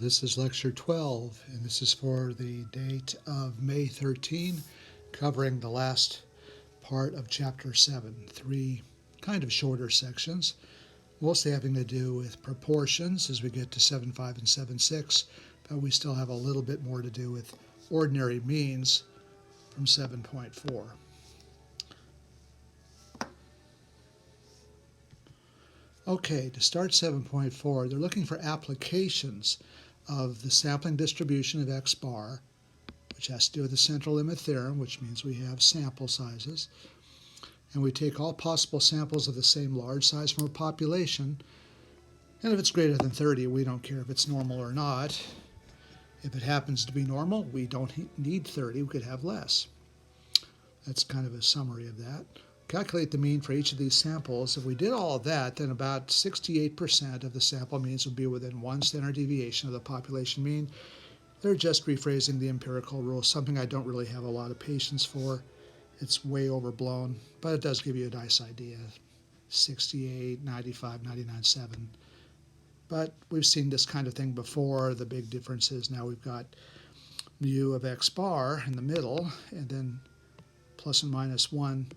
This is lecture 12, and this is for the date of May 13, covering the last part of chapter 7, 3 kind of shorter sections, mostly having to do with proportions as we get to 7.5 and 7.6, but we still have a little bit more to do with ordinary means from 7.4. Okay, to start 7.4, they're looking for applications of the sampling distribution of x bar, which has to do with the central limit theorem, which means we have sample sizes. And we take all possible samples of the same large size from a population, and if it's greater than 30, we don't care if it's normal or not. If it happens to be normal, we don't need 30, we could have less. That's kind of a summary of that. Calculate the mean for each of these samples. If we did all of that, then about 68% of the sample means would be within one standard deviation of the population mean. They're just rephrasing the empirical rule, something I don't really have a lot of patience for. It's way overblown, but it does give you a nice idea. 68, 95, 99.7. But we've seen this kind of thing before. The big difference is now we've got mu of x bar in the middle, and then plus and minus 1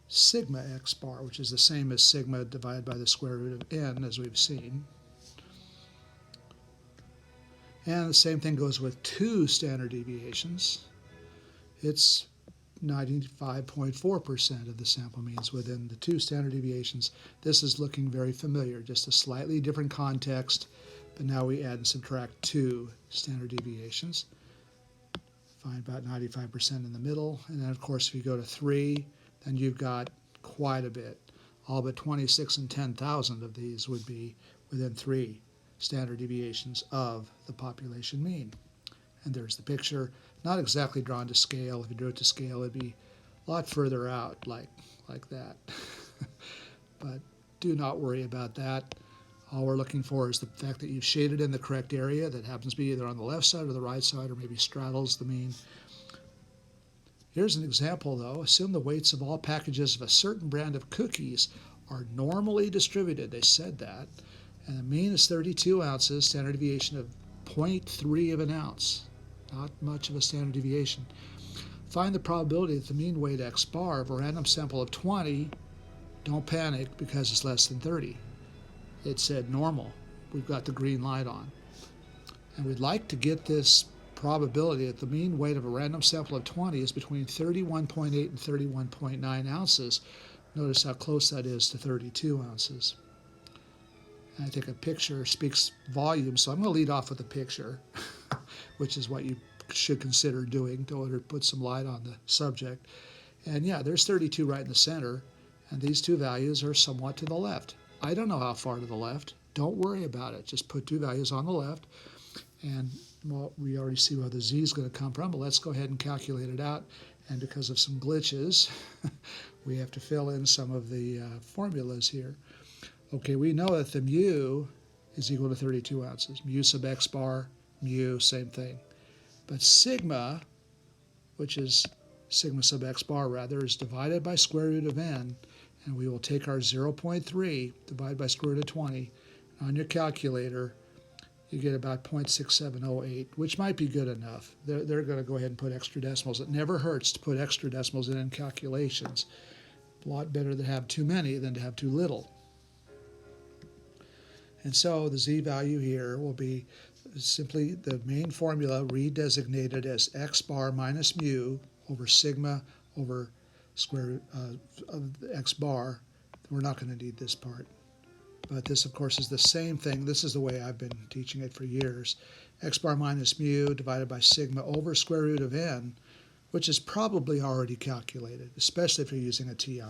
sigma x bar, which is the same as sigma divided by the square root of n, as we've seen. And the same thing goes with 2 standard deviations. It's 95.4% of the sample means within the 2 standard deviations. This is looking very familiar, just a slightly different context, but now we add and subtract 2 standard deviations. Find about 95% in the middle, and then of course if you go to 3, then you've got quite a bit. All but 26 and 10,000 of these would be within 3 standard deviations of the population mean. And there's the picture, not exactly drawn to scale. If you drew it to scale, it'd be a lot further out, like that. But do not worry about that. All we're looking for is the fact that you've shaded in the correct area that happens to be either on the left side or the right side, or maybe straddles the mean. Here's an example, though. Assume the weights of all packages of a certain brand of cookies are normally distributed. They said that. And the mean is 32 ounces, standard deviation of 0.3 of an ounce. Not much of a standard deviation. Find the probability that the mean weight x bar of a random sample of 20, don't panic because it's less than 30. It said normal. We've got the green light on. And we'd like to get this probability that the mean weight of a random sample of 20 is between 31.8 and 31.9 ounces. Notice how close that is to 32 ounces. And I think a picture speaks volumes, so I'm going to lead off with a picture, which is what you should consider doing in order to put some light on the subject. And yeah, there's 32 right in the center, and these 2 values are somewhat to the left. I don't know how far to the left. Don't worry about it. Just put 2 values on the left, and well, we already see where the z is going to come from, but let's go ahead and calculate it out. And because of some glitches, we have to fill in some of the formulas here. Okay, we know that the mu is equal to 32 ounces. Mu sub x bar, mu, same thing. But sigma, which is sigma sub x bar rather, is divided by square root of n, and we will take our 0.3, divide by square root of 20. On your calculator, you get about 0.6708, which might be good enough. They're going to go ahead and put extra decimals. It never hurts to put extra decimals in calculations. A lot better to have too many than to have too little. And so the z value here will be simply the main formula redesignated as x bar minus mu over sigma over square root of x bar. We're not going to need this part. But this, of course, is the same thing. This is the way I've been teaching it for years. X bar minus mu divided by sigma over square root of n, which is probably already calculated, especially if you're using a TI.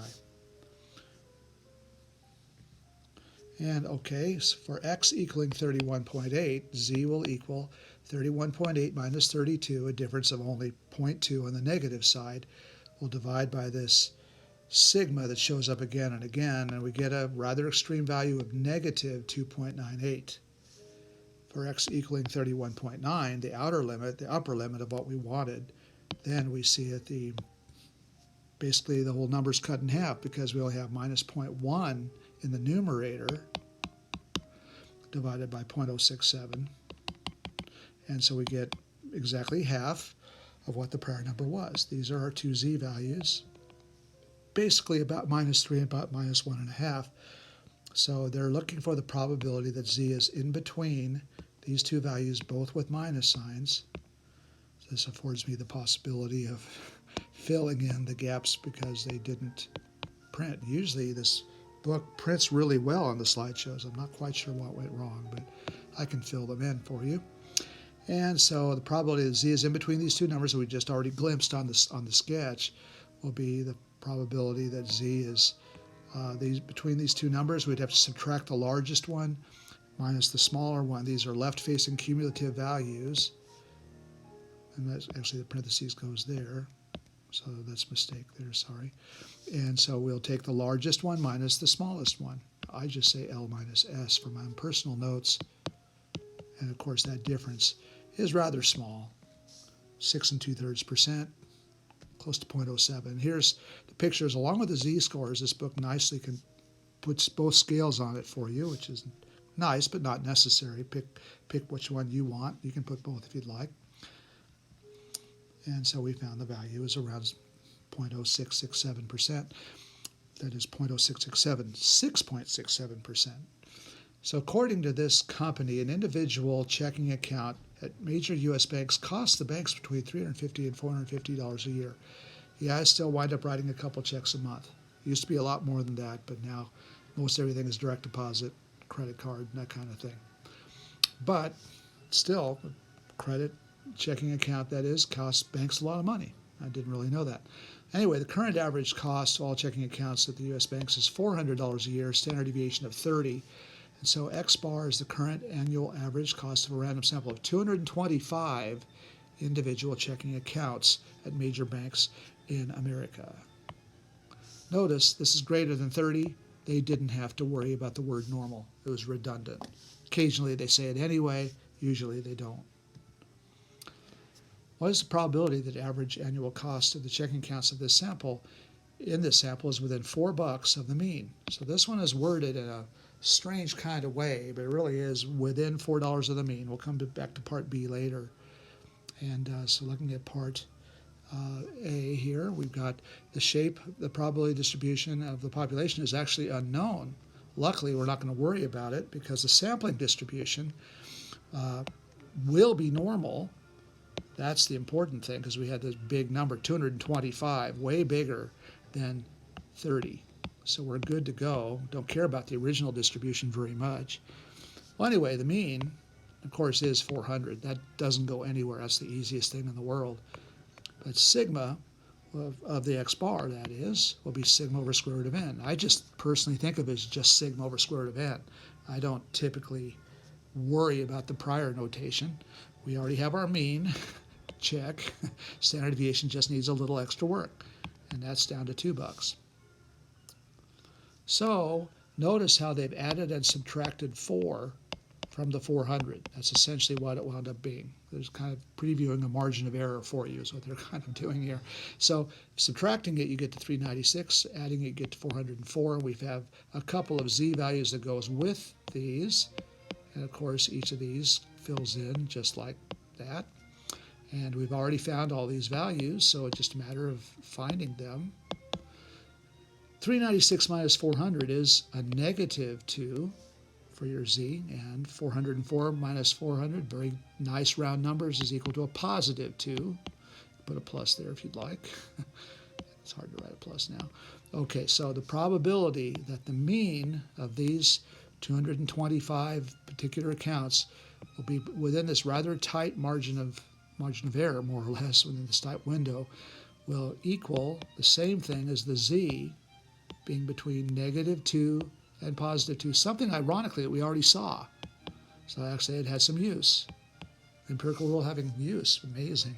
And okay, so for x equaling 31.8, z will equal 31.8 minus 32, a difference of only 0.2 on the negative side. We'll divide by this sigma that shows up again and again, and we get a rather extreme value of negative 2.98. For x equaling 31.9, the outer limit, the upper limit of what we wanted, then we see that basically the whole number's cut in half because we only have minus 0.1 in the numerator divided by 0.067. And so we get exactly half of what the prior number was. These are our two z values, basically about -3 and about -1.5. So they're looking for the probability that z is in between these two values, both with minus signs. So this affords me the possibility of filling in the gaps because they didn't print. Usually this book prints really well on the slideshows. I'm not quite sure what went wrong, but I can fill them in for you. And so the probability that z is in between these two numbers that we just already glimpsed on the sketch will be the probability that z is between these two numbers. We'd have to subtract the largest one minus the smaller one. These are left-facing cumulative values. And that's actually the parentheses goes there. So that's a mistake there, sorry. And so we'll take the largest one minus the smallest one. I just say L minus S for my own personal notes. And of course that difference is rather small, 6 2/3%, close to 0.07. Here's the pictures along with the z-scores. This book nicely puts both scales on it for you, which is nice but not necessary. Pick which one you want. You can put both if you'd like. And so we found the value is around 0.0667%. That is 0.0667, 6.67%. So according to this company, an individual checking account at major U.S. banks costs the banks between $350 and $450 a year. Yeah, I still wind up writing a couple checks a month. It used to be a lot more than that, but now most everything is direct deposit, credit card, and that kind of thing. But still, credit checking account, that is, costs banks a lot of money. I didn't really know that. Anyway, the current average cost of all checking accounts at the U.S. banks is $400 a year, standard deviation of 30. And so X bar is the current annual average cost of a random sample of 225 individual checking accounts at major banks in America. Notice this is greater than 30. They didn't have to worry about the word normal. It was redundant. Occasionally they say it anyway. Usually they don't. What is the probability that average annual cost of the checking accounts of this sample is within $4 of the mean? So this one is worded in a strange kind of way, but it really is within $4 of the mean. We'll come back to part B later. And so looking at part A here, we've got the shape, the probability distribution of the population is actually unknown. Luckily, we're not going to worry about it because the sampling distribution will be normal. That's the important thing because we had this big number, 225, way bigger than 30. So we're good to go. Don't care about the original distribution very much. Well, anyway, the mean, of course, is 400. That doesn't go anywhere. That's the easiest thing in the world. But sigma of the X bar, that is, will be sigma over square root of n. I just personally think of it as just sigma over square root of n. I don't typically worry about the prior notation. We already have our mean. Check. Standard deviation just needs a little extra work, and that's down to $2. So notice how they've added and subtracted 4 from the 400. That's essentially what it wound up being. There's kind of previewing a margin of error for you is what they're kind of doing here. So subtracting it, you get to 396. Adding it, you get to 404. We have a couple of z values that goes with these. And of course, each of these fills in just like that. And we've already found all these values, so it's just a matter of finding them. 396 minus 400 is a -2 for your z, and 404 minus 400, very nice round numbers, is equal to a +2. Put a plus there if you'd like. It's hard to write a plus now. Okay, so the probability that the mean of these 225 particular accounts will be within this rather tight margin of error, more or less, within this tight window, will equal the same thing as the z being between -2 and +2, something ironically that we already saw. So actually it had some use. Empirical rule having use, amazing.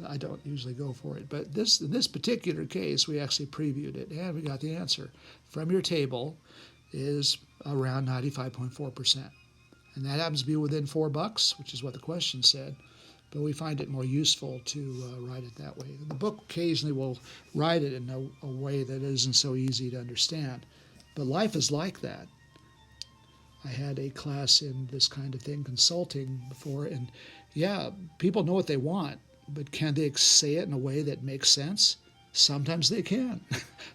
I don't usually go for it, but in this particular case, we actually previewed it, and we got the answer. From your table is around 95.4%. And that happens to be within $4, which is what the question said. But we find it more useful to write it that way. The book occasionally will write it in a way that isn't so easy to understand. But life is like that. I had a class in this kind of thing, consulting, before, and yeah, people know what they want, but can they say it in a way that makes sense? Sometimes they can.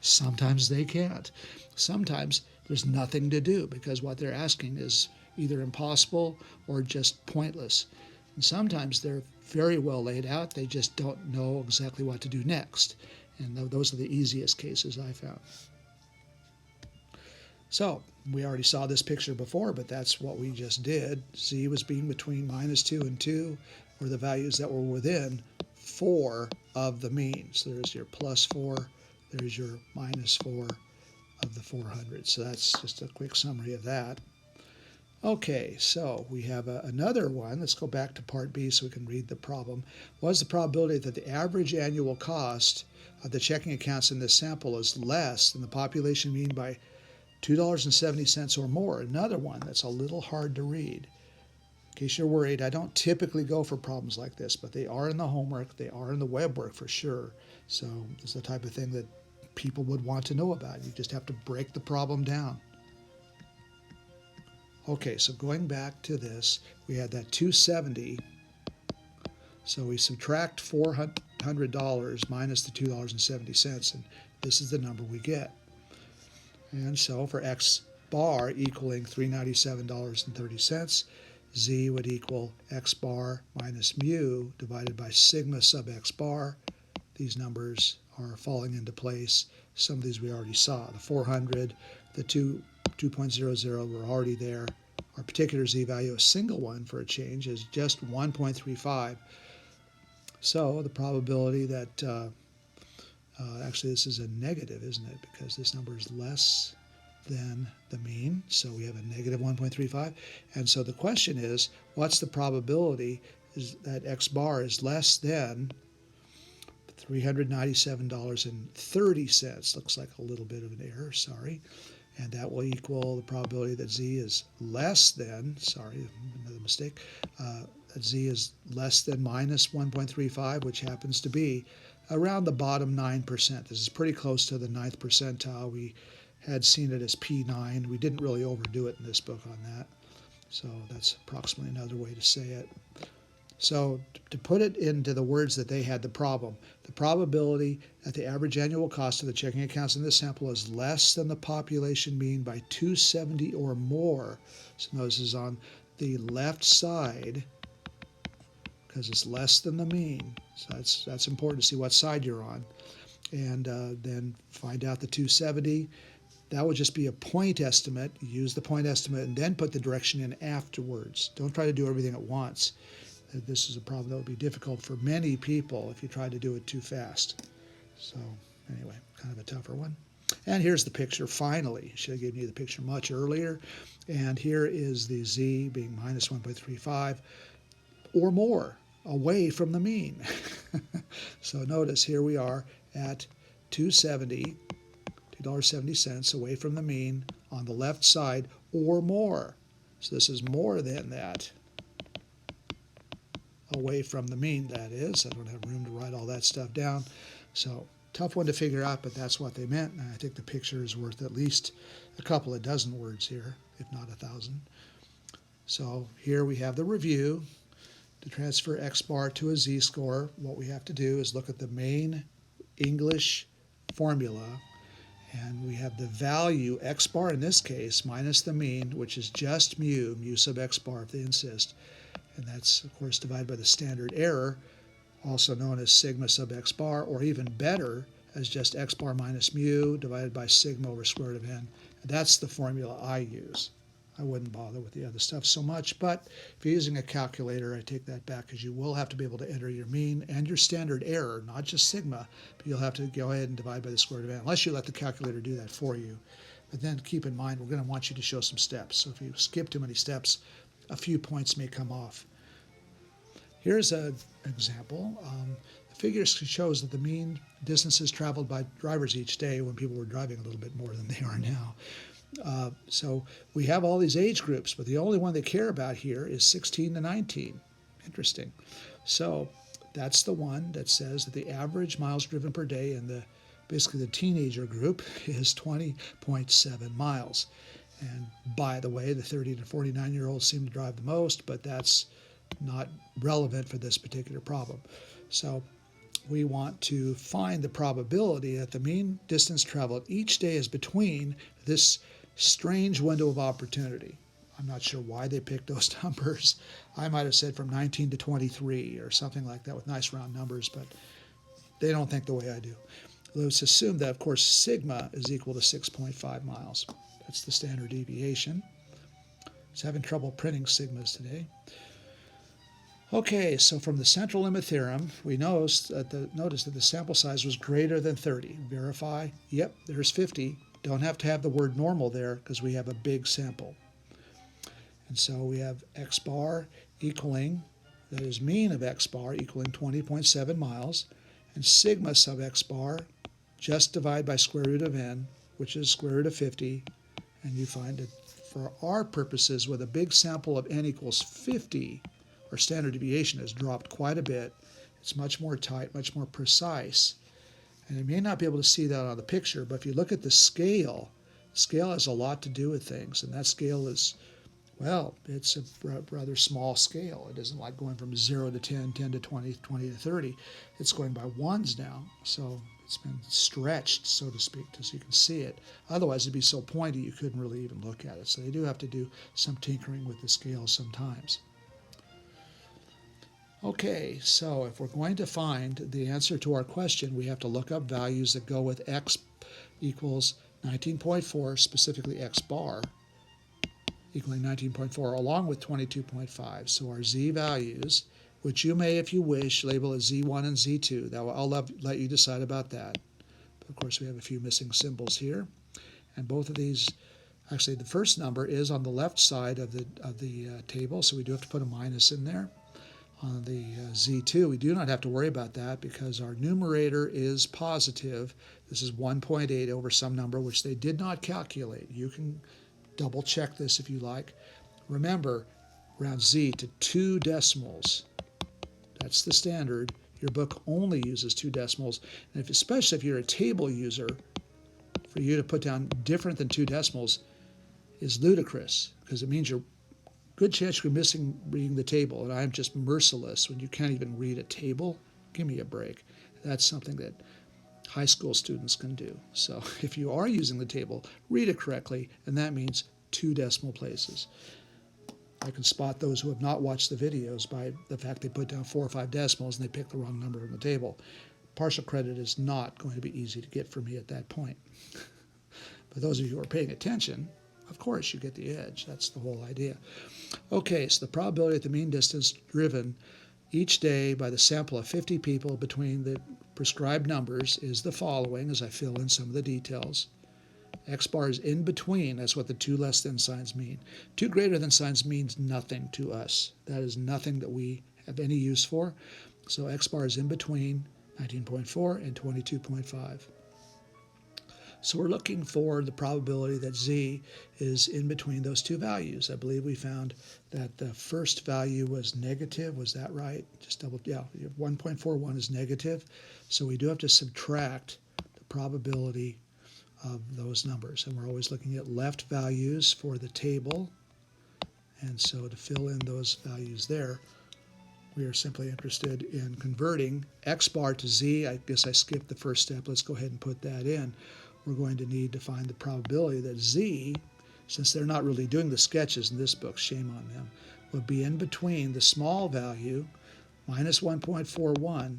Sometimes they can't. Sometimes there's nothing to do because what they're asking is either impossible or just pointless. And sometimes they're very well laid out, they just don't know exactly what to do next. And those are the easiest cases I found. So we already saw this picture before, but that's what we just did. Z was being between -2 and 2, or the values that were within 4 of the mean. So there's your +4, there's your -4 of the 400. So that's just a quick summary of that. Okay, so we have another one. Let's go back to part B so we can read the problem. What is the probability that the average annual cost of the checking accounts in this sample is less than the population mean by $2.70 or more? Another one that's a little hard to read. In case you're worried, I don't typically go for problems like this, but they are in the homework, they are in the web work for sure. So it's the type of thing that people would want to know about. You just have to break the problem down. Okay, so going back to this, we had that 270. So we subtract $400 minus the $2.70, and this is the number we get. And so for x bar equaling $397.30, z would equal x bar minus mu divided by sigma sub x bar. These numbers are falling into place. Some of these we already saw. The 400, the 2.00 were already there. Our particular z value, a single one for a change, is just 1.35. So the probability that, actually this is a negative, isn't it? Because this number is less than the mean. So we have a negative 1.35. And so the question is, what's the probability is that x bar is less than $397.30? Looks like a little bit of an error, sorry. And that will equal the probability that z is less than, sorry, another mistake, that z is less than minus 1.35, which happens to be around the bottom 9%. This is pretty close to the 9th percentile. We had seen it as P9. We didn't really overdo it in this book on that. So that's approximately another way to say it. So to put it into the words that they had the problem, the probability that the average annual cost of the checking accounts in this sample is less than the population mean by 270 or more. So notice this is on the left side because it's less than the mean. So that's important to see what side you're on. And then find out the 270. That would just be a point estimate. Use the point estimate and then put the direction in afterwards. Don't try to do everything at once. This is a problem that would be difficult for many people if you try to do it too fast. So anyway, kind of a tougher one. And here's the picture finally. Should have given you the picture much earlier. And here is the z being minus 1.35 or more away from the mean. So notice here we are at $2.70 away from the mean on the left side or more. So this is more than that. Away from the mean, that is. I don't have room to write all that stuff down. So tough one to figure out, but that's what they meant. And I think the picture is worth at least a couple of dozen words here, if not 1,000. So here we have the review. To transfer x bar to a z-score, what we have to do is look at the main English formula, and we have the value x bar in this case minus the mean, which is just mu sub x bar if they insist, and that's of course divided by the standard error, also known as sigma sub x bar, or even better as just x bar minus mu divided by sigma over square root of n. And that's the formula I use. I wouldn't bother with the other stuff so much, but if you're using a calculator, I take that back because you will have to be able to enter your mean and your standard error, not just sigma, but you'll have to go ahead and divide by the square root of n, unless you let the calculator do that for you. But then keep in mind, we're going to want you to show some steps. So if you skip too many steps, a few points may come off. Here's an example. The figure shows that the mean distances traveled by drivers each day when people were driving a little bit more than they are now. So we have all these age groups, but the only one they care about here is 16 to 19. Interesting. So that's the one that says that the average miles driven per day in basically the teenager group is 20.7 miles. And by the way, the 30 to 49-year-olds seem to drive the most, but that's not relevant for this particular problem. So we want to find the probability that the mean distance traveled each day is between this strange window of opportunity. I'm not sure why they picked those numbers. I might have said from 19 to 23 or something like that with nice round numbers, but they don't think the way I do. Let's assume that, of course, sigma is equal to 6.5 miles. That's the standard deviation. It's having trouble printing sigmas today. Okay, so from the central limit theorem, we noticed that the sample size was greater than 30. Verify. Yep, there's 50. Don't have to have the word normal there because we have a big sample. And so we have x bar equaling, that is mean of x bar equaling 20.7 miles, and sigma sub x bar, just divide by square root of n, which is square root of 50, and you find that for our purposes, with a big sample of n equals 50, our standard deviation has dropped quite a bit. It's much more tight, much more precise. And you may not be able to see that on the picture, but if you look at the scale has a lot to do with things, and that scale is, well, it's a rather small scale. It isn't like going from 0 to 10, 10 to 20, 20 to 30. It's going by ones now, so it's been stretched, so to speak, so you can see it. Otherwise, it'd be so pointy you couldn't really even look at it. So they do have to do some tinkering with the scale sometimes. Okay, so if we're going to find the answer to our question, we have to look up values that go with x equals 19.4, specifically x bar, equaling 19.4, along with 22.5. So our z values, which you may, if you wish, label as z1 and z2. I'll let you decide about that. But of course, we have a few missing symbols here. And both of these, actually, the first number is on the left side of the table, so we do have to put a minus in there. On the z2, we do not have to worry about that because our numerator is positive. This is 1.8 over some number, which they did not calculate. You can double check this if you like. Remember, round z to 2 decimals. That's the standard. Your book only uses 2 decimals. And especially if you're a table user, for you to put down different than 2 decimals is ludicrous because it means you're good chance you're missing reading the table, and I'm just merciless when you can't even read a table. Give me a break. That's something that high school students can do. So if you are using the table, read it correctly, and that means 2 decimal places. I can spot those who have not watched the videos by the fact they put down 4 or 5 decimals and they pick the wrong number from the table. Partial credit is not going to be easy to get for me at that point. But those of you who are paying attention, of course, you get the edge. That's the whole idea. Okay, so the probability at the mean distance driven each day by the sample of 50 people between the prescribed numbers is the following, as I fill in some of the details. X bar is in between. That's what the 2 less than signs mean. 2 greater than signs means nothing to us. That is nothing that we have any use for. So X bar is in between 19.4 and 22.5. So we're looking for the probability that z is in between those 2 values. I believe we found that the first value was negative. Was that right? Just double, yeah, 1.41 is negative. So we do have to subtract the probability of those numbers. And we're always looking at left values for the table. And so to fill in those values there, we are simply interested in converting x bar to z. I guess I skipped the first step. Let's go ahead and put that in. We're going to need to find the probability that z, since they're not really doing the sketches in this book, shame on them, would be in between the small value, minus 1.41,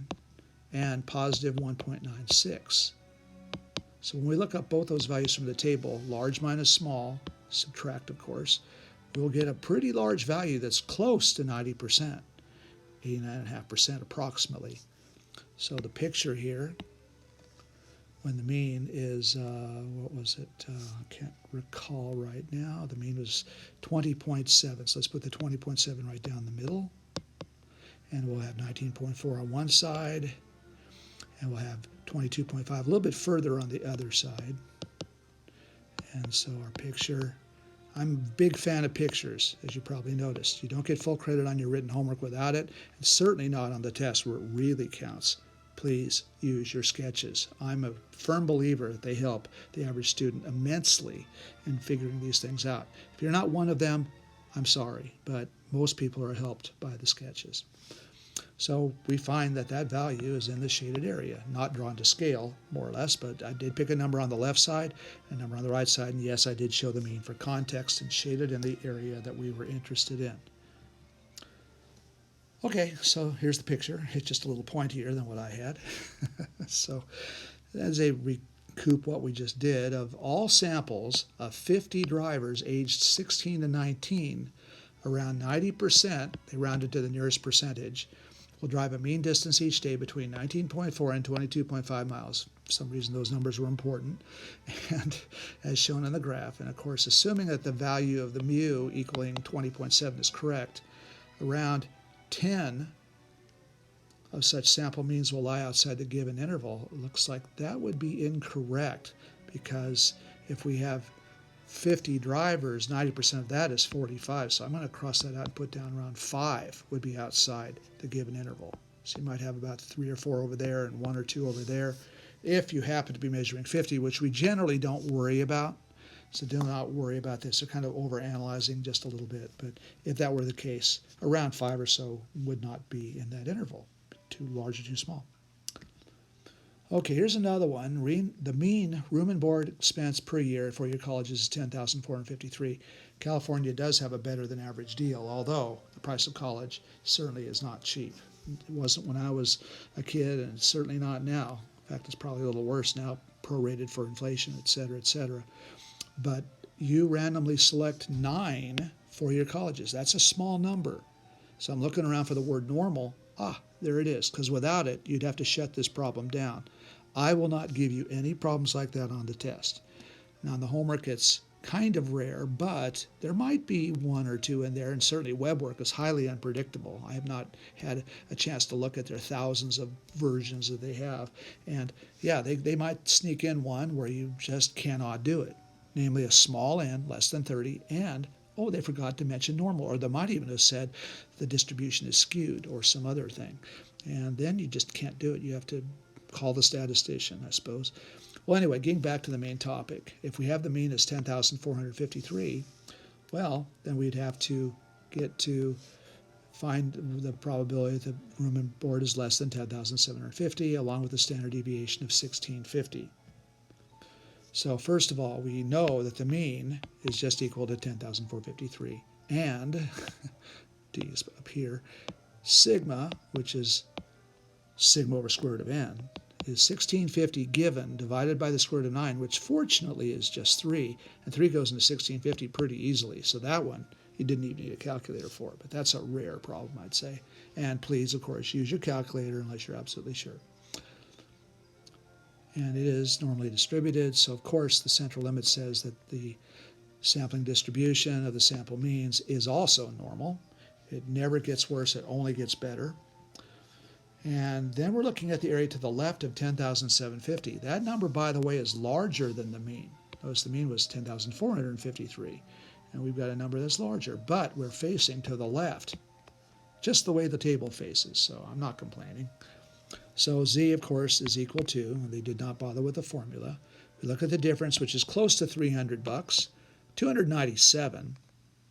and positive 1.96. So when we look up both those values from the table, large minus small, subtract of course, we'll get a pretty large value that's close to 90%, 89.5% approximately. So the picture here, when the mean is, what was it? I can't recall right now. The mean was 20.7. So let's put the 20.7 right down the middle. And we'll have 19.4 on one side. And we'll have 22.5 a little bit further on the other side. And so our picture, I'm a big fan of pictures, as you probably noticed. You don't get full credit on your written homework without it, and certainly not on the test where it really counts. please use your sketches. I'm a firm believer that they help the average student immensely in figuring these things out. If you're not one of them, I'm sorry, but most people are helped by the sketches. So we find that that value is in the shaded area, not drawn to scale, more or less, but I did pick a number on the left side, a number on the right side, and yes, I did show the mean for context and shaded in the area that we were interested in. Okay, so here's the picture. It's just a little pointier than what I had. So as a recoup what we just did, of all samples of 50 drivers aged 16 to 19, around 90%, they rounded to the nearest percentage, will drive a mean distance each day between 19.4 and 22.5 miles. For some reason, those numbers were important, and as shown in the graph. And of course, assuming that the value of the mu equaling 20.7 is correct, around 10 of such sample means will lie outside the given interval. It looks like that would be incorrect, because if we have 50 drivers, 90% of that is 45. So I'm going to cross that out and put down around 5 would be outside the given interval. So you might have about 3 or 4 over there and 1 or 2 over there. If you happen to be measuring 50, which we generally don't worry about, so do not worry about this. They're kind of overanalyzing just a little bit. But if that were the case, around 5 or so would not be in that interval. Too large or too small. Okay, here's another one. The mean room and board expense per year for your colleges is $10,453. California does have a better than average deal, although the price of college certainly is not cheap. It wasn't when I was a kid, and it's certainly not now. In fact, it's probably a little worse now, prorated for inflation, et cetera, et cetera. But you randomly select 9 for your colleges. That's a small number. So I'm looking around for the word normal. There it is, because without it, you'd have to shut this problem down. I will not give you any problems like that on the test. Now, on the homework, it's kind of rare, but there might be 1 or 2 in there, and certainly web work is highly unpredictable. I have not had a chance to look at their thousands of versions that they have. And yeah, they might sneak in one where you just cannot do it, namely a small n, less than 30, and they forgot to mention normal, or they might even have said the distribution is skewed or some other thing. And then you just can't do it. You have to call the statistician, I suppose. Well, anyway, getting back to the main topic. If we have the mean as 10,453, well, then we'd have to get to find the probability that the room and board is less than 10,750, along with the standard deviation of 1650. So first of all, we know that the mean is just equal to 10,453. And, D is up here, sigma, which is sigma over square root of n, is 1650 given divided by the square root of 9, which fortunately is just 3. And 3 goes into 1650 pretty easily. So that one, you didn't even need a calculator for. But that's a rare problem, I'd say. And please, of course, use your calculator unless you're absolutely sure. And it is normally distributed, so of course the central limit says that the sampling distribution of the sample means is also normal. It never gets worse, it only gets better. And then we're looking at the area to the left of 10,750. That number, by the way, is larger than the mean. Notice the mean was 10,453, and we've got a number that's larger, but we're facing to the left, just the way the table faces, so I'm not complaining. So z, of course, is equal to, and they did not bother with the formula. We look at the difference, which is close to $300, 297,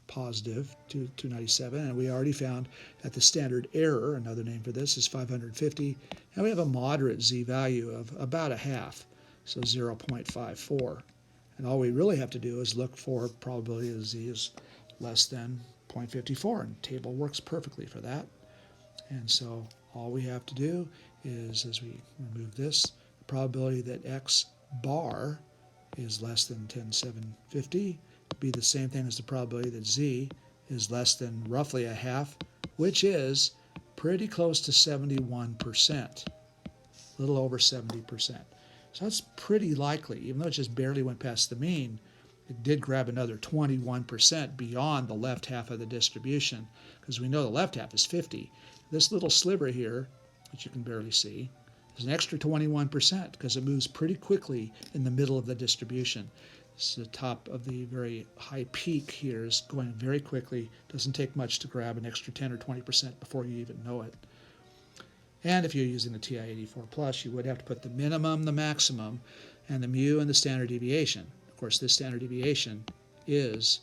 positive to 297, and we already found that the standard error, another name for this, is 550, and we have a moderate z value of about a half, so 0.54. And all we really have to do is look for probability that z is less than 0.54, and the table works perfectly for that. And so all we have to do is, as we remove this, the probability that x bar is less than 10,750 be the same thing as the probability that z is less than roughly a half, which is pretty close to 71%, a little over 70%. So that's pretty likely, even though it just barely went past the mean, it did grab another 21% beyond the left half of the distribution, because we know the left half is 50. This little sliver here, which you can barely see, is an extra 21% because it moves pretty quickly in the middle of the distribution. So the top of the very high peak here is going very quickly. Doesn't take much to grab an extra 10 or 20% before you even know it. And if you're using the TI-84 plus, you would have to put the minimum, the maximum, and the mu and the standard deviation. Of course, this standard deviation is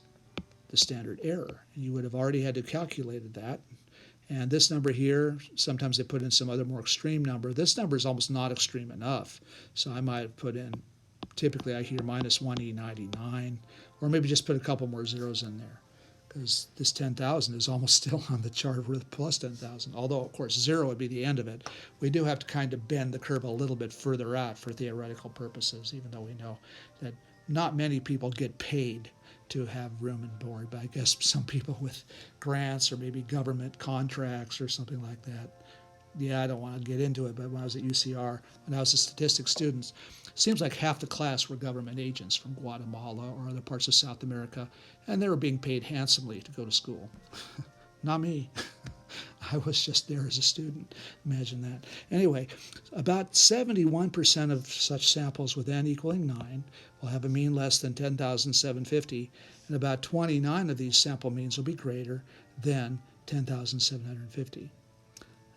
the standard error. And you would have already had to calculate that. And this number here, sometimes they put in some other more extreme number. This number is almost not extreme enough. So I might have put in, typically I hear minus 1E99, or maybe just put a couple more zeros in there, because this 10,000 is almost still on the chart with plus 10,000. Although, of course, 0 would be the end of it. We do have to kind of bend the curve a little bit further out for theoretical purposes, even though we know that not many people get paid to have room and board, but I guess some people with grants or maybe government contracts or something like that. Yeah, I don't want to get into it, but when I was at UCR, when I was a statistics student, it seems like half the class were government agents from Guatemala or other parts of South America, and they were being paid handsomely to go to school. Not me. I was just there as a student. Imagine that. Anyway, about 71% of such samples with n equaling 9 will have a mean less than 10,750, and about 29 of these sample means will be greater than 10,750.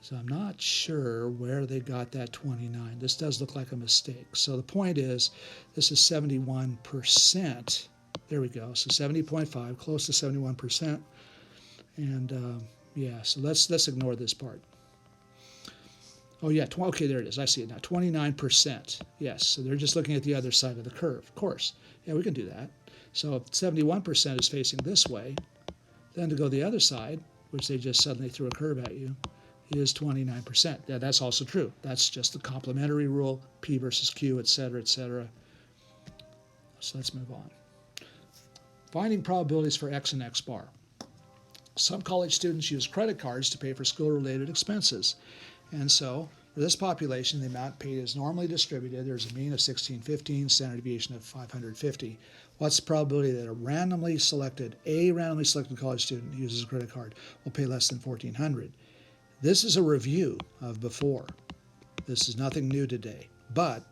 So I'm not sure where they got that 29. This does look like a mistake. So the point is, this is 71%. There we go. So 70.5, close to 71%. And yeah, so let's ignore this part. Oh yeah, okay, there it is. I see it now. 29%. Yes, so they're just looking at the other side of the curve. Of course. Yeah, we can do that. So if 71% is facing this way, then to go the other side, which they just suddenly threw a curve at you, is 29%. Yeah, that's also true. That's just the complementary rule, P versus Q, et cetera, et cetera. So let's move on. Finding probabilities for X and X bar. Some college students use credit cards to pay for school-related expenses. And so, for this population, the amount paid is normally distributed. There's a mean of 1615, standard deviation of 550. What's the probability that a randomly selected college student who uses a credit card will pay less than 1400? This is a review of before. This is nothing new today. But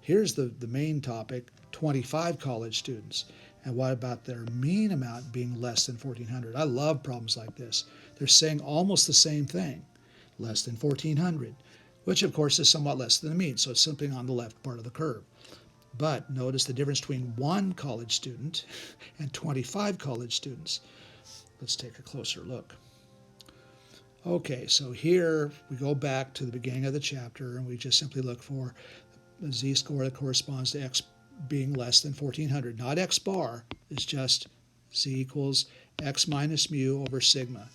here's the main topic, 25 college students. And what about their mean amount being less than 1400? I love problems like this. They're saying almost the same thing, less than 1400, which of course is somewhat less than the mean, so it's something on the left part of the curve. But notice the difference between one college student and 25 college students. Let's take a closer look. Okay, so here we go back to the beginning of the chapter, and we just simply look for the z-score that corresponds to x being less than 1400. Not x bar, it's just z equals x minus mu over sigma,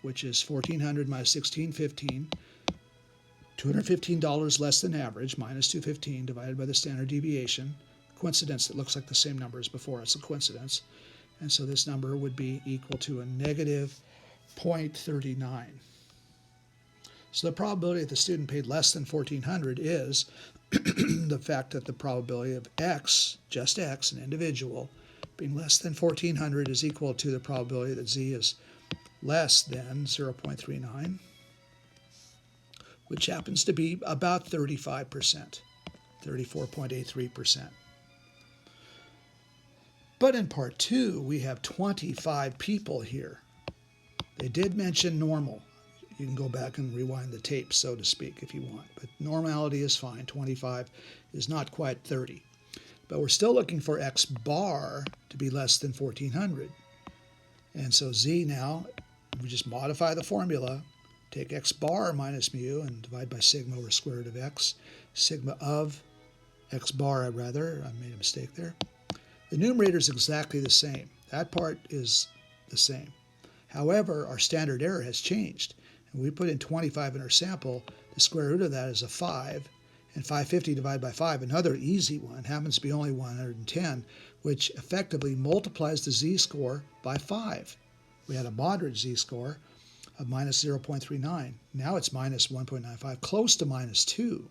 which is 1400 minus 1615, $215 less than average, minus 215 divided by the standard deviation. Coincidence, it looks like the same number as before, it's a coincidence. And so this number would be equal to a negative 0.39. So the probability that the student paid less than 1400 is the fact that the probability of x, just x, an individual, being less than 1400 is equal to the probability that z is less than 0.39, which happens to be about 35%, 34.83%. But in part 2, we have 25 people here. They did mention normal. You can go back and rewind the tape, so to speak, if you want. But normality is fine. 25 is not quite 30. But we're still looking for x bar to be less than 1400. And so z now, we just modify the formula, take x bar minus mu and divide by sigma over square root of x. Sigma of x bar, I made a mistake there. The numerator is exactly the same. That part is the same. However, our standard error has changed. And we put in 25 in our sample, the square root of that is a 5, and 550 divided by 5, another easy one, happens to be only 110, which effectively multiplies the z-score by 5. We had a moderate z-score of minus 0.39. Now it's minus 1.95, close to minus 2.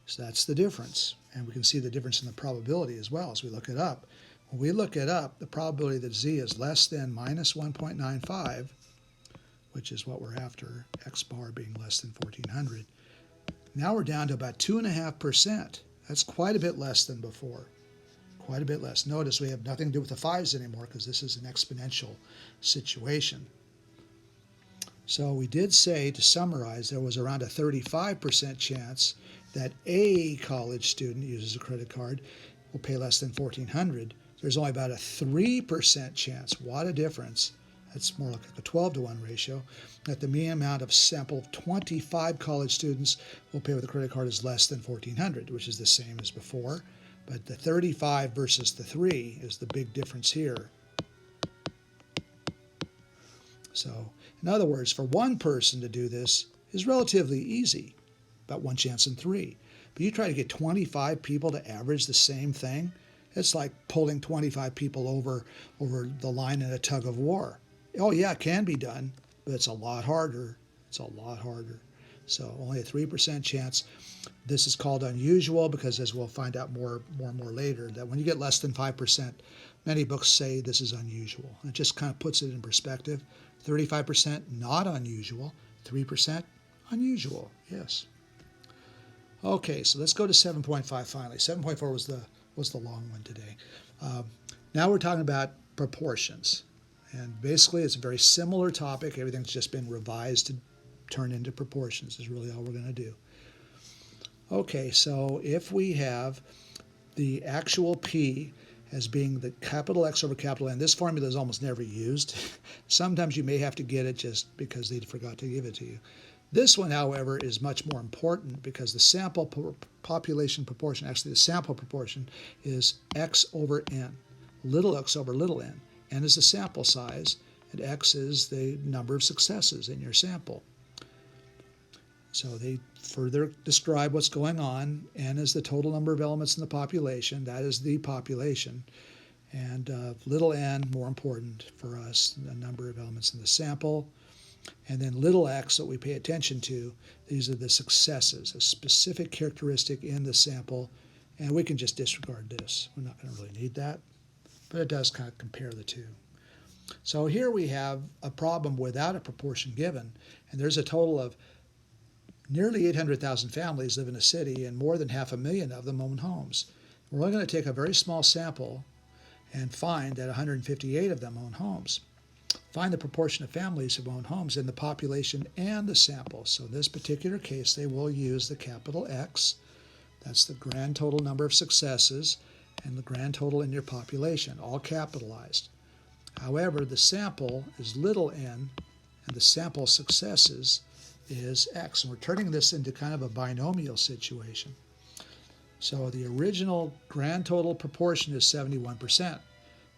So that's the difference. And we can see the difference in the probability as well as we look it up. When we look it up, the probability that z is less than minus 1.95, which is what we're after, x bar being less than 1400. Now we're down to about 2.5%. That's quite a bit less than before. Quite a bit less. Notice we have nothing to do with the 5s anymore because this is an exponential situation. So we did say, to summarize, there was around a 35% chance that a college student uses a credit card will pay less than $1,400. There's only about a 3% chance, what a difference, that's more like a 12-to-1 ratio, that the mean amount of sample of 25 college students will pay with a credit card is less than $1,400, which is the same as before. But the 35 versus the 3 is the big difference here. So, in other words, for one person to do this is relatively easy, about 1 chance in 3. But you try to get 25 people to average the same thing, it's like pulling 25 people over the line in a tug of war. Oh yeah, it can be done, but it's a lot harder. It's a lot harder. So only a 3% chance. This is called unusual because, as we'll find out more and more later, that when you get less than 5%, many books say this is unusual. It just kind of puts it in perspective. 35% not unusual, 3% unusual, yes. Okay, so let's go to 7.5 finally. 7.4 was the long one today. Now we're talking about proportions. And basically it's a very similar topic. Everything's just been revised to turn into proportions is really all we're going to do. Okay, so if we have the actual P as being the capital X over capital N, this formula is almost never used. Sometimes you may have to get it just because they forgot to give it to you. This one, however, is much more important because the sample population proportion, actually the sample proportion, is X over N, little x over little n. N is the sample size, and X is the number of successes in your sample. So they further describe what's going on. N is the total number of elements in the population. That is the population. And little n, more important for us, the number of elements in the sample. And then little x, that we pay attention to, these are the successes, a specific characteristic in the sample. And we can just disregard this. We're not going to really need that. But it does kind of compare the two. So here we have a problem without a proportion given. And there's a total of nearly 800,000 families live in a city, and more than 500,000 of them own homes. We're only going to take a very small sample and find that 158 of them own homes. Find the proportion of families who own homes in the population and the sample. So in this particular case, they will use the capital X. That's the grand total number of successes and the grand total in your population, all capitalized. However, the sample is little n, and the sample successes is X. And we're turning this into kind of a binomial situation. So the original grand total proportion is 71%.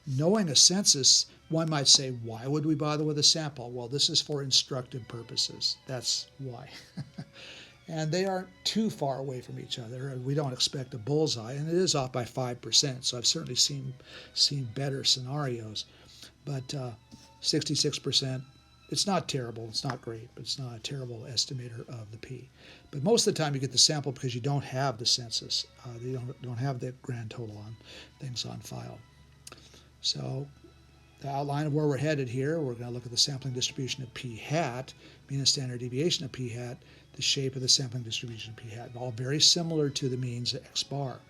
Knowing a census, one might say, why would we bother with a sample? Well, this is for instructive purposes. That's why. And they aren't too far away from each other. We don't expect a bullseye, and it is off by 5%. So I've certainly seen better scenarios. But 66%, it's not terrible. It's not great, but it's not a terrible estimator of the P. But most of the time you get the sample because you don't have the census. You don't have the grand total on things on file. So the outline of where we're headed here, we're going to look at the sampling distribution of P hat, mean and standard deviation of P hat, the shape of the sampling distribution of P hat, all very similar to the means of X bar.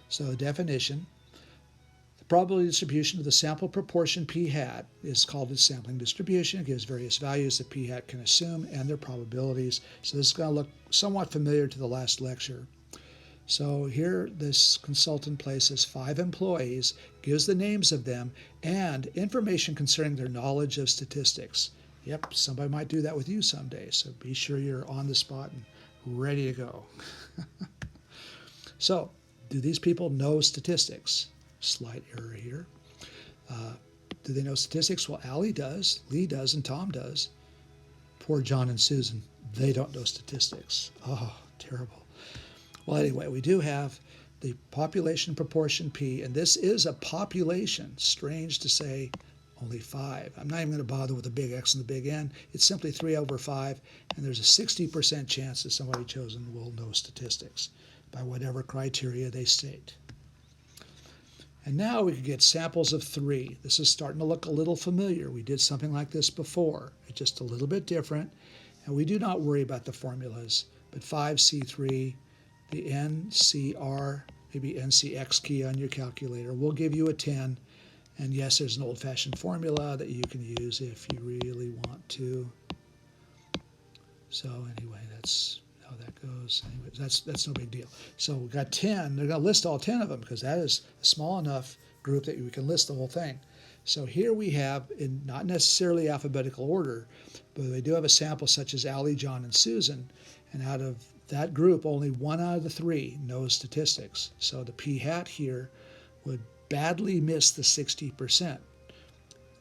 So the definition, the probability distribution of the sample proportion P hat is called its sampling distribution. It gives various values that P hat can assume and their probabilities. So this is going to look somewhat familiar to the last lecture. So here this consultant places 5 employees, gives the names of them, and information concerning their knowledge of statistics. Yep, somebody might do that with you someday, so be sure you're on the spot and ready to go. So, do these people know statistics? Slight error here. Do they know statistics? Well, Allie does, Lee does, and Tom does. Poor John and Susan, they don't know statistics. Oh, terrible. Well, anyway, we do have the population proportion P, and this is a population. Strange to say, only 5. I'm not even going to bother with the big X and the big N. It's simply 3 over 5, and there's a 60% chance that somebody chosen will know statistics by whatever criteria they state. And now we can get samples of 3. This is starting to look a little familiar. We did something like this before. It's just a little bit different, and we do not worry about the formulas, but 5C3, the NCR, maybe NCX key on your calculator, will give you a 10. And yes, there's an old-fashioned formula that you can use if you really want to. So anyway, that's how that goes. Anyways, that's no big deal. So we've got 10. They're going to list all 10 of them because that is a small enough group that we can list the whole thing. So here we have, in not necessarily alphabetical order, but we do have a sample such as Allie, John, and Susan. And out of that group, only 1 out of the 3 knows statistics. So the p-hat here would badly miss the 60%.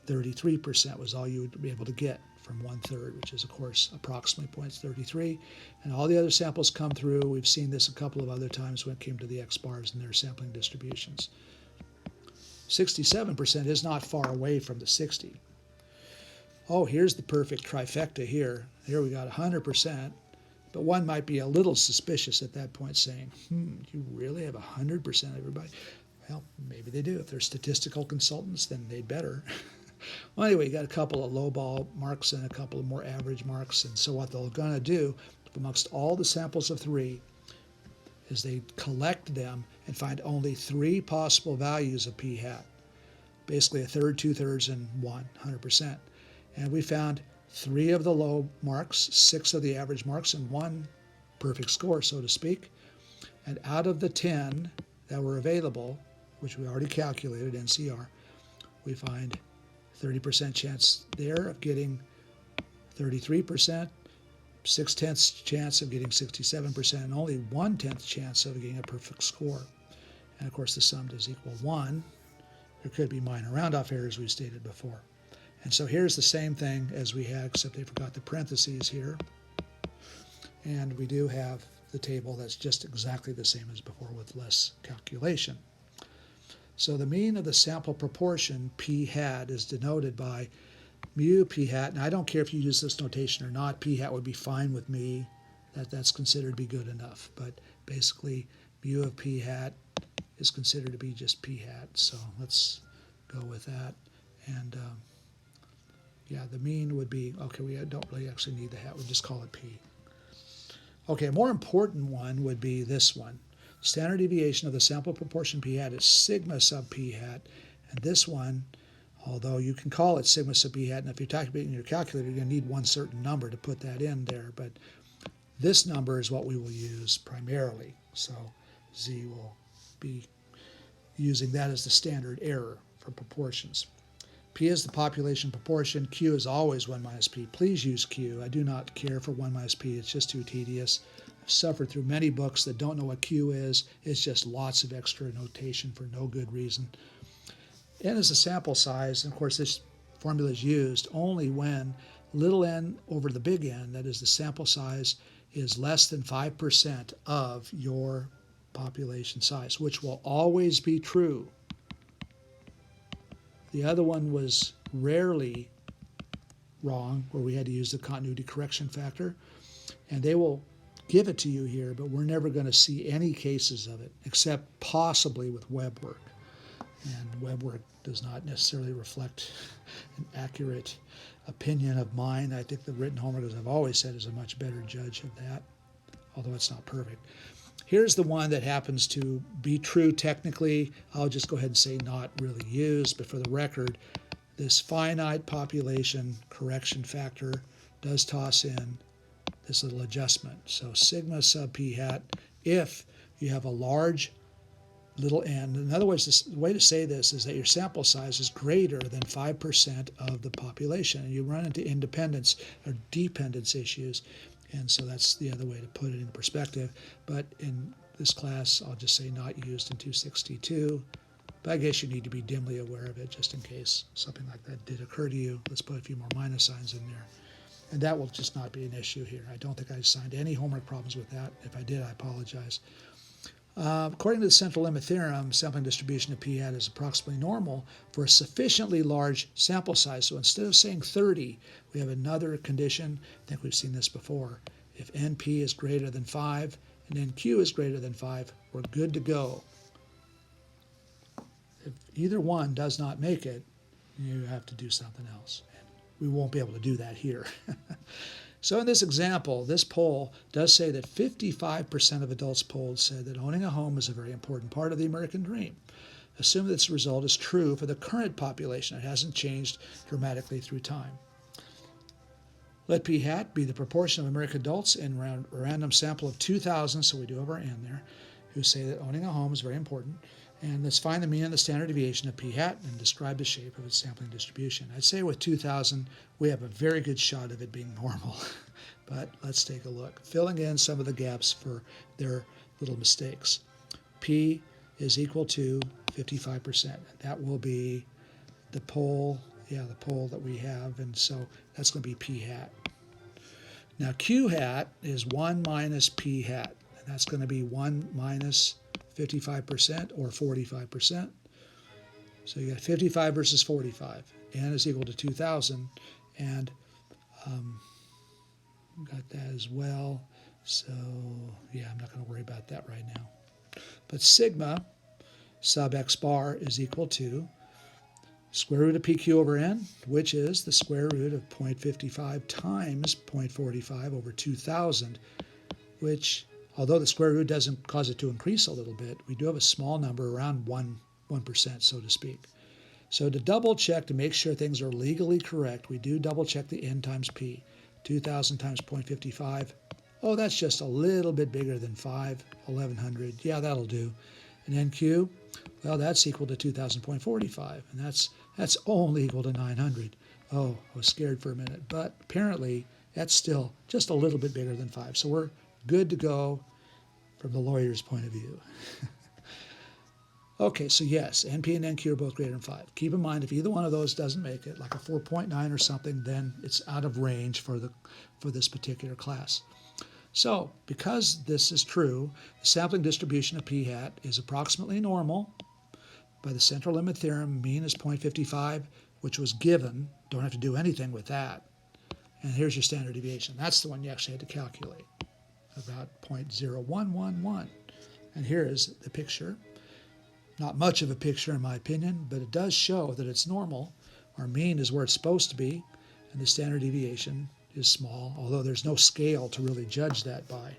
33% was all you would be able to get from 1/3, which is, of course, approximately 0.33. And all the other samples come through. We've seen this a couple of other times when it came to the X-bars and their sampling distributions. 67% is not far away from the 60. Oh, here's the perfect trifecta here. Here we got 100%, but one might be a little suspicious at that point saying, you really have 100% of everybody? Well, maybe they do. If they're statistical consultants, then they'd better. Well, anyway, you got a couple of lowball marks and a couple of more average marks. And so what they're going to do amongst all the samples of 3 is they collect them and find only 3 possible values of p-hat. Basically 1/3, 2/3, and 100%. And we found 3 of the low marks, 6 of the average marks, and 1 perfect score, so to speak. And out of the 10 that were available, which we already calculated, NCR, we find 30% chance there of getting 33%, 6/10 chance of getting 67%, and only 1/10 chance of getting a perfect score. And of course, the sum does equal 1. There could be minor round-off errors we stated before. And so here's the same thing as we had, except they forgot the parentheses here. And we do have the table that's just exactly the same as before with less calculation. So the mean of the sample proportion, p-hat, is denoted by mu p-hat. And I don't care if you use this notation or not. P-hat would be fine with me. That's considered to be good enough. But basically, mu of p-hat is considered to be just p-hat. So let's go with that. And yeah, the mean would be, okay, we don't really actually need the hat. We'll just call it p. Okay, a more important one would be this one. Standard deviation of the sample proportion p-hat is sigma sub p-hat. And this one, although you can call it sigma sub p-hat, and if you're talking about in your calculator, you're going to need one certain number to put that in there. But this number is what we will use primarily. So Z will be using that as the standard error for proportions. P is the population proportion. Q is always 1 minus P. Please use Q. I do not care for 1 minus P. It's just too tedious. I've suffered through many books that don't know what Q is. It's just lots of extra notation for no good reason. N is the sample size. And of course, this formula is used only when little n over the big N, that is the sample size, is less than 5% of your population size, which will always be true. The other one was rarely wrong, where we had to use the continuity correction factor. And they will give it to you here, but we're never going to see any cases of it, except possibly with web work. And web work does not necessarily reflect an accurate opinion of mine. I think the written homework, as I've always said, is a much better judge of that, although it's not perfect. Here's the one that happens to be true technically. I'll just go ahead and say not really used, but for the record, this finite population correction factor does toss in this little adjustment. So sigma sub p-hat, if you have a large little n. In other words, the way to say this is that your sample size is greater than 5% of the population, and you run into independence or dependence issues. And so that's the other way to put it in perspective. But in this class, I'll just say not used in 262. But I guess you need to be dimly aware of it just in case something like that did occur to you. Let's put a few more minus signs in there. And that will just not be an issue here. I don't think I assigned any homework problems with that. If I did, I apologize. According to the central limit theorem, sampling distribution of p-hat is approximately normal for a sufficiently large sample size. So instead of saying 30, we have another condition. I think we've seen this before. If NP is greater than 5 and NQ is greater than 5, we're good to go. If either one does not make it, you have to do something else. And we won't be able to do that here. So in this example, this poll does say that 55% of adults polled said that owning a home is a very important part of the American dream. Assume that this result is true for the current population. It hasn't changed dramatically through time. Let p hat be the proportion of American adults in a random sample of 2,000, so we do have our n there, who say that owning a home is very important. And let's find the mean and the standard deviation of p hat and describe the shape of its sampling distribution. I'd say with 2,000, we have a very good shot of it being normal. But let's take a look, filling in some of the gaps for their little mistakes. P is equal to 55%. That will be the pole, the pole that we have, and so that's going to be p hat. Now q hat is 1 minus p hat, and that's going to be 1 minus 55% or 45%. So you got 55 versus 45. N is equal to 2,000, and got that as well. So yeah, I'm not going to worry about that right now. But sigma sub x bar is equal to square root of pq over n, which is the square root of 0.55 times 0.45 over 2,000, which, although the square root doesn't cause it to increase a little bit, we do have a small number, around 1%, so to speak. So to double check, to make sure things are legally correct, we do double check the n times p. 2,000 times 0.55. Oh, that's just a little bit bigger than 5, 1,100. Yeah, that'll do. And NQ, well, that's equal to 2,000.45, and that's only equal to 900. Oh, I was scared for a minute, but apparently that's still just a little bit bigger than 5. So we're good to go from the lawyer's point of view. Okay, so yes, NP and NQ are both greater than 5. Keep in mind, if either one of those doesn't make it, like a 4.9 or something, then it's out of range for this particular class. So, because this is true, the sampling distribution of p hat is approximately normal. By the central limit theorem, mean is 0.55, which was given. Don't have to do anything with that. And here's your standard deviation. That's the one you actually had to calculate, about 0.0111. And here is the picture. Not much of a picture in my opinion, but it does show that it's normal. Our mean is where it's supposed to be, and the standard deviation is small, although there's no scale to really judge that by.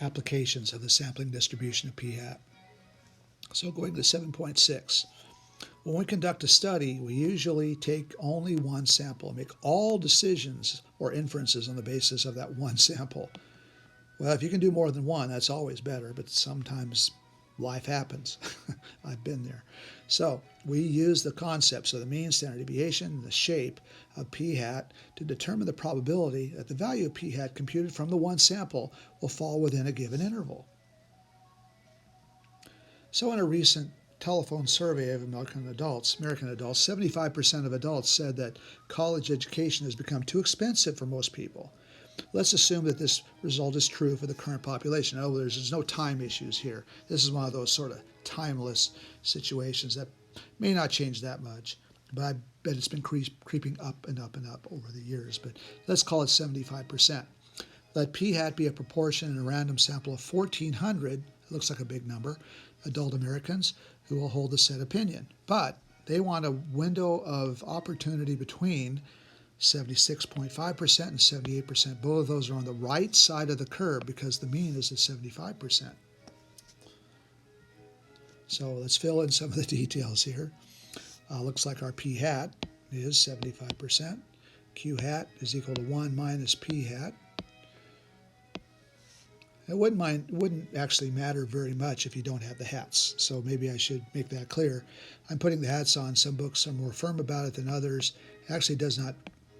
Applications of the sampling distribution of p hat. So going to 7.6. When we conduct a study, we usually take only one sample and make all decisions or inferences on the basis of that one sample. Well, if you can do more than one, that's always better, but sometimes life happens. I've been there. So we use the concepts of the mean, standard deviation, and the shape of p hat to determine the probability that the value of p hat computed from the one sample will fall within a given interval. So in a recent telephone survey of American adults, 75% of adults said that college education has become too expensive for most people. Let's assume that this result is true for the current population. In other words, there's no time issues here. This is one of those sort of timeless situations that may not change that much, but I bet it's been creeping up and up and up over the years. But let's call it 75%. Let p hat be a proportion in a random sample of 1,400, it looks like a big number, adult Americans who will hold the said opinion. But they want a window of opportunity between 76.5% and 78%. Both of those are on the right side of the curve because the mean is at 75%. So let's fill in some of the details here. Looks like our p hat is 75%. Q hat is equal to 1 minus p hat. It wouldn't actually matter very much if you don't have the hats, so maybe I should make that clear. I'm putting the hats on. Some books are more firm about it than others. It actually does not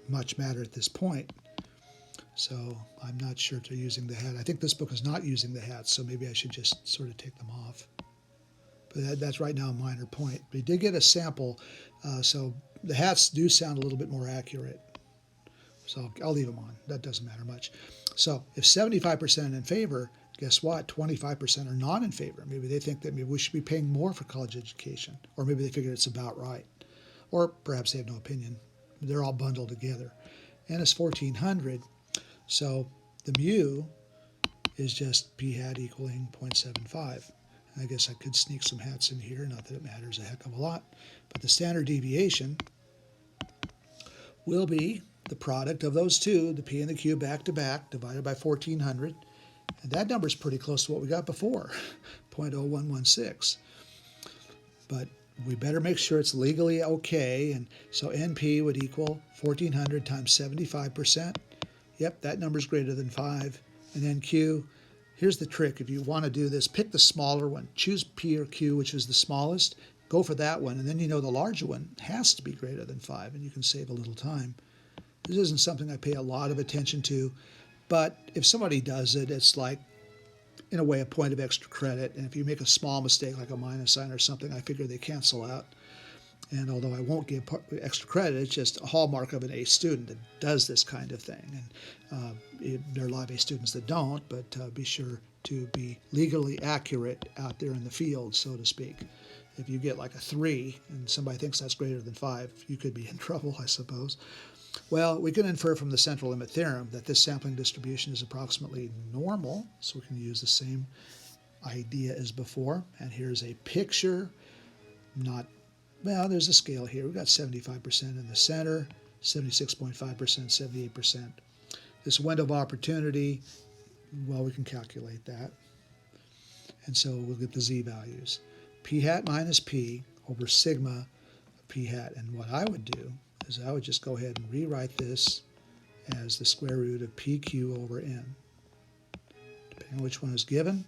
much matter at this point, so I'm not sure if they're using the hat. I think this book is not using the hats, so maybe I should just sort of take them off. But that's right now a minor point. We did get a sample, so the hats do sound a little bit more accurate. So I'll leave them on. That doesn't matter much. So if 75% in favor, guess what? 25% are not in favor. Maybe they think that maybe we should be paying more for college education, or maybe they figure it's about right, or perhaps they have no opinion. They're all bundled together. N is 1,400, so the mu is just p hat equaling 0.75. And I guess I could sneak some hats in here, not that it matters a heck of a lot, but the standard deviation will be the product of those two, the p and the q back to back, divided by 1,400. And that number is pretty close to what we got before, 0.0116. But we better make sure it's legally okay. And so NP would equal 1400 times 75%. Yep, that number is greater than 5. And then Q, here's the trick. If you want to do this, pick the smaller one. Choose P or Q, which is the smallest. Go for that one. And then you know the larger one has to be greater than 5, and you can save a little time. This isn't something I pay a lot of attention to, but if somebody does it, it's like, in a way, a point of extra credit. And if you make a small mistake, like a minus sign or something, I figure they cancel out. And although I won't give extra credit, it's just a hallmark of an A student that does this kind of thing. And there are a lot of A students that don't, but be sure to be legally accurate out there in the field, so to speak. If you get like a 3 and somebody thinks that's greater than 5, you could be in trouble, I suppose. Well, we can infer from the central limit theorem that this sampling distribution is approximately normal, so we can use the same idea as before. And here's a picture, well, there's a scale here. We've got 75% in the center, 76.5%, 78%. This window of opportunity, well, we can calculate that. And so we'll get the z values. P hat minus P over sigma of P hat. And what I would do is I would just go ahead and rewrite this as the square root of PQ over N, depending on which one is given.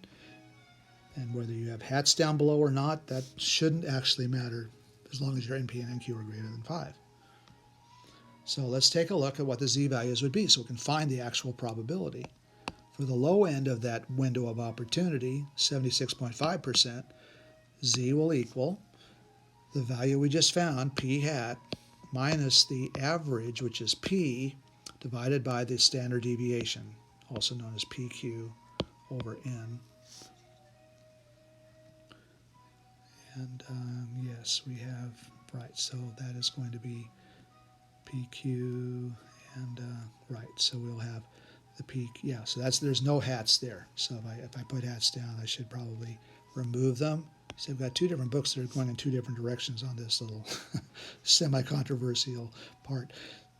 And whether you have hats down below or not, that shouldn't actually matter as long as your NP and NQ are greater than 5. So let's take a look at what the z values would be so we can find the actual probability. For the low end of that window of opportunity, 76.5%, z will equal the value we just found, P hat, minus the average, which is P, divided by the standard deviation, also known as PQ over N. And yes, we have, right, so that is going to be PQ and, right, so we'll have the P, yeah, so there's no hats there. So if I put hats down, I should probably remove them. So I've got two different books that are going in two different directions on this little semi-controversial part.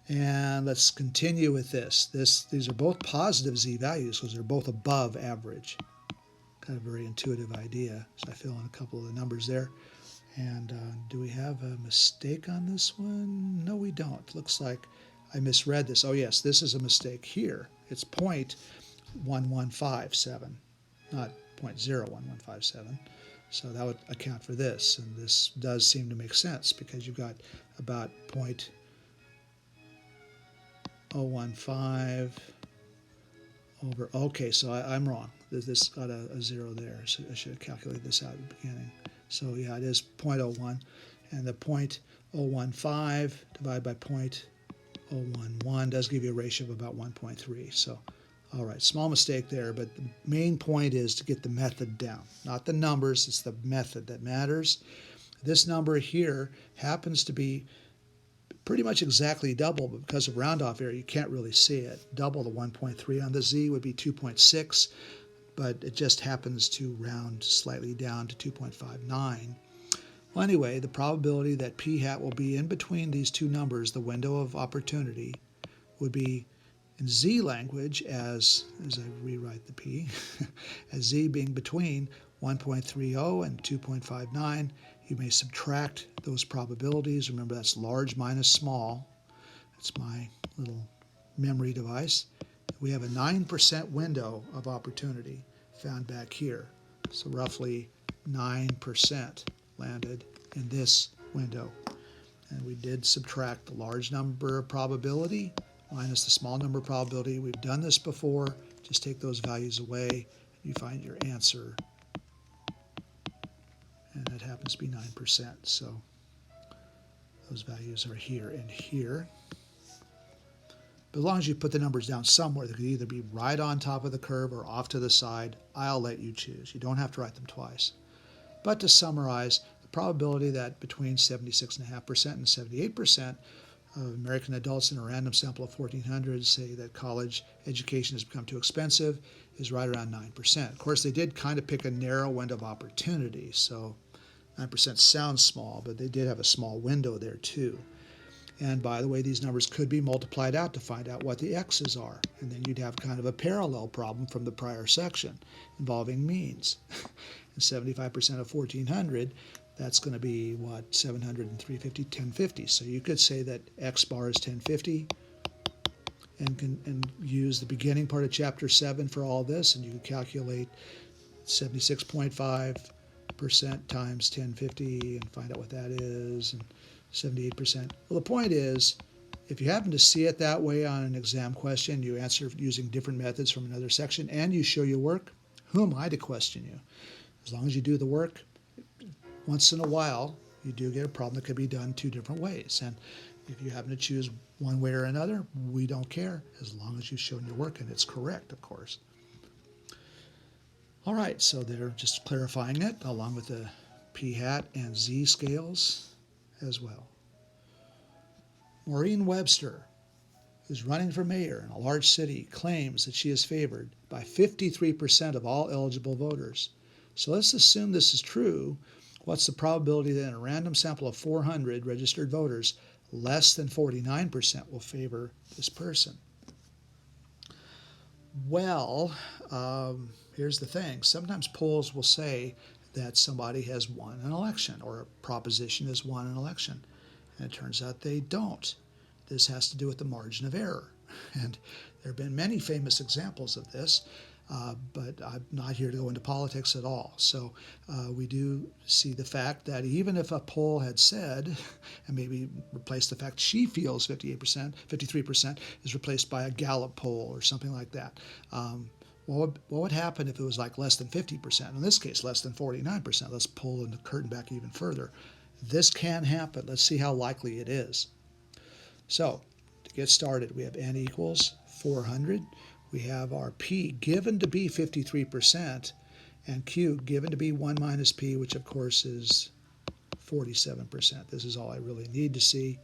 And let's continue with this. These are both positive z values because they're both above average. Kind of a very intuitive idea. So I fill in a couple of the numbers there. And do we have a mistake on this one? No, we don't. Looks like I misread this. Oh, yes, this is a mistake here. It's 0.1157, not 0.01157. So that would account for this. And this does seem to make sense because you've got about 0.015 over, okay, so I'm wrong. This got a 0 there, so I should have calculated this out at the beginning. So yeah, it is 0.01, and the 0.015 divided by 0.011 does give you a ratio of about 1.3. So, all right, small mistake there, but the main point is to get the method down. Not the numbers, it's the method that matters. This number here happens to be pretty much exactly double, but because of round-off error, you can't really see it. Double the 1.3 on the z would be 2.6, but it just happens to round slightly down to 2.59. Well, anyway, the probability that P hat will be in between these two numbers, the window of opportunity, would be in Z language as I rewrite the P, as Z being between 1.30 and 2.59. You may subtract those probabilities. Remember, that's large minus small. That's my little memory device. We have a 9% window of opportunity found back here. So roughly 9% landed in this window. And we did subtract the large number of probability minus the small number of probability. We've done this before. Just take those values away. You find your answer. And that happens to be 9%. So those values are here and here. But as long as you put the numbers down somewhere, they could either be right on top of the curve or off to the side. I'll let you choose. You don't have to write them twice. But to summarize, the probability that between 76.5% and 78% of American adults in a random sample of 1,400 say that college education has become too expensive is right around 9%. Of course, they did kind of pick a narrow window of opportunity, so 9% sounds small, but they did have a small window there too. And by the way, these numbers could be multiplied out to find out what the x's are. And then you'd have kind of a parallel problem from the prior section involving means. And 75% of 1,400, that's going to be what, 700 and 350, 1050. So you could say that X bar is 1050 and use the beginning part of chapter 7 for all this, and you can calculate 76.5% times 1050 and find out what that is, and 78%. Well, the point is, if you happen to see it that way on an exam question, you answer using different methods from another section, and you show your work, who am I to question you? As long as you do the work, once in a while, you do get a problem that could be done two different ways. And if you happen to choose one way or another, we don't care, as long as you've shown your work and it's correct, of course. All right, so they're just clarifying it, along with the p hat and z scales as well. Maureen Webster, who's running for mayor in a large city, claims that she is favored by 53% of all eligible voters. So let's assume this is true. What's the probability that in a random sample of 400 registered voters, less than 49% will favor this person? Well, here's the thing. Sometimes polls will say that somebody has won an election or a proposition has won an election. And it turns out they don't. This has to do with the margin of error. And there have been many famous examples of this, but I'm not here to go into politics at all. So we do see the fact that even if a poll had said, and maybe replaced the fact she feels 58%, 53% is replaced by a Gallup poll or something like that. What would happen if it was like less than 50%? In this case, less than 49%. Let's pull the curtain back even further. This can happen. Let's see how likely it is. So, to get started, we have n equals 400. We have our p given to be 53%, and q given to be 1 minus p, which of course is 47%. This is all I really need to see.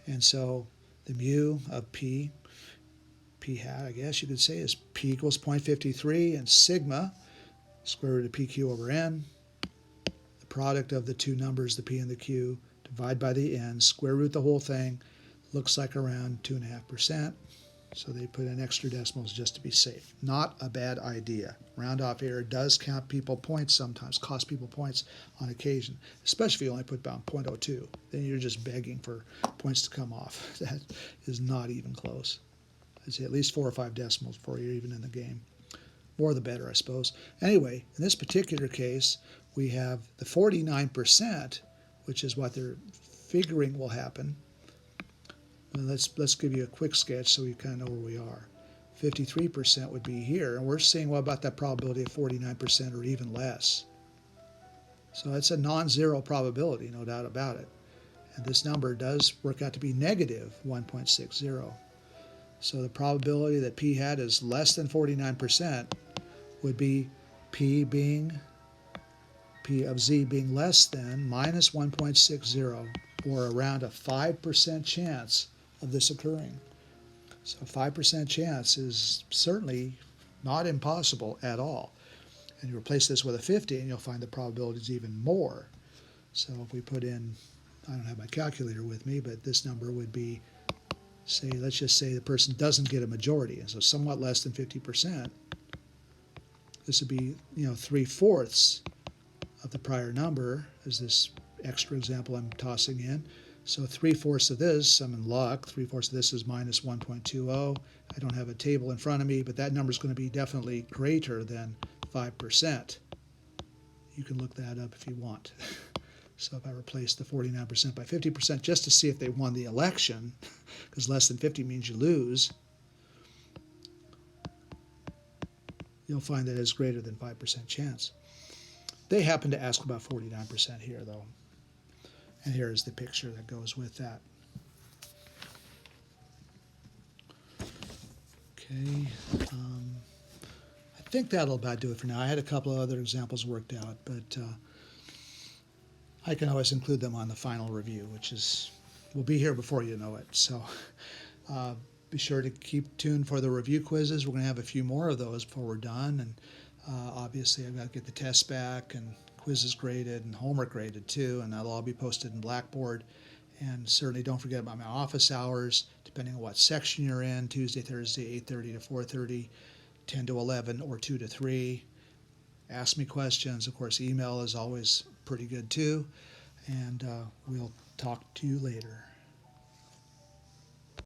And so the mu of p hat, I guess you could say, is p equals 0.53, and sigma, square root of pq over n, the product of the two numbers, the p and the q, divide by the n, square root the whole thing, looks like around 2.5%. So they put in extra decimals just to be safe. Not a bad idea. Round off error does count people points sometimes, cost people points on occasion, especially if you only put down 0.02. Then you're just begging for points to come off. That is not even close. I'd say at least 4 or 5 decimals before you're even in the game. More the better, I suppose. Anyway, in this particular case, we have the 49%, which is what they're figuring will happen. And let's give you a quick sketch so we kind of know where we are. 53% would be here, and we're seeing what about that probability of 49% or even less. So it's a non-zero probability, no doubt about it. And this number does work out to be negative 1.60. So the probability that p hat is less than 49% would be p of z being less than minus 1.60, or around a 5% chance of this occurring. So a 5% chance is certainly not impossible at all. And you replace this with a 50 and you'll find the probability is even more. So if we put in, I don't have my calculator with me, but this number would be, say, let's just say the person doesn't get a majority, and so somewhat less than 50%. This would be, 3/4 of the prior number, as this extra example I'm tossing in. So 3/4 of this, I'm in luck, 3/4 of this is minus 1.20. I don't have a table in front of me, but that number is going to be definitely greater than 5%. You can look that up if you want. So if I replace the 49% by 50% just to see if they won the election, because less than 50 means you lose, you'll find that it's greater than 5% chance. They happen to ask about 49% here, though. And here is the picture that goes with that. Okay. I think that'll about do it for now. I had a couple of other examples worked out, but I can always include them on the final review, which will be here before you know it. So be sure to keep tuned for the review quizzes. We're going to have a few more of those before we're done. And obviously, I've got to get the tests back and quizzes graded and homework graded too, and that'll all be posted in Blackboard. And certainly don't forget about my office hours, depending on what section you're in, Tuesday, Thursday, 8:30 to 4:30, 10 to 11, or 2 to 3. ask me questions. Of course, email is always pretty good too. And we'll talk to you later.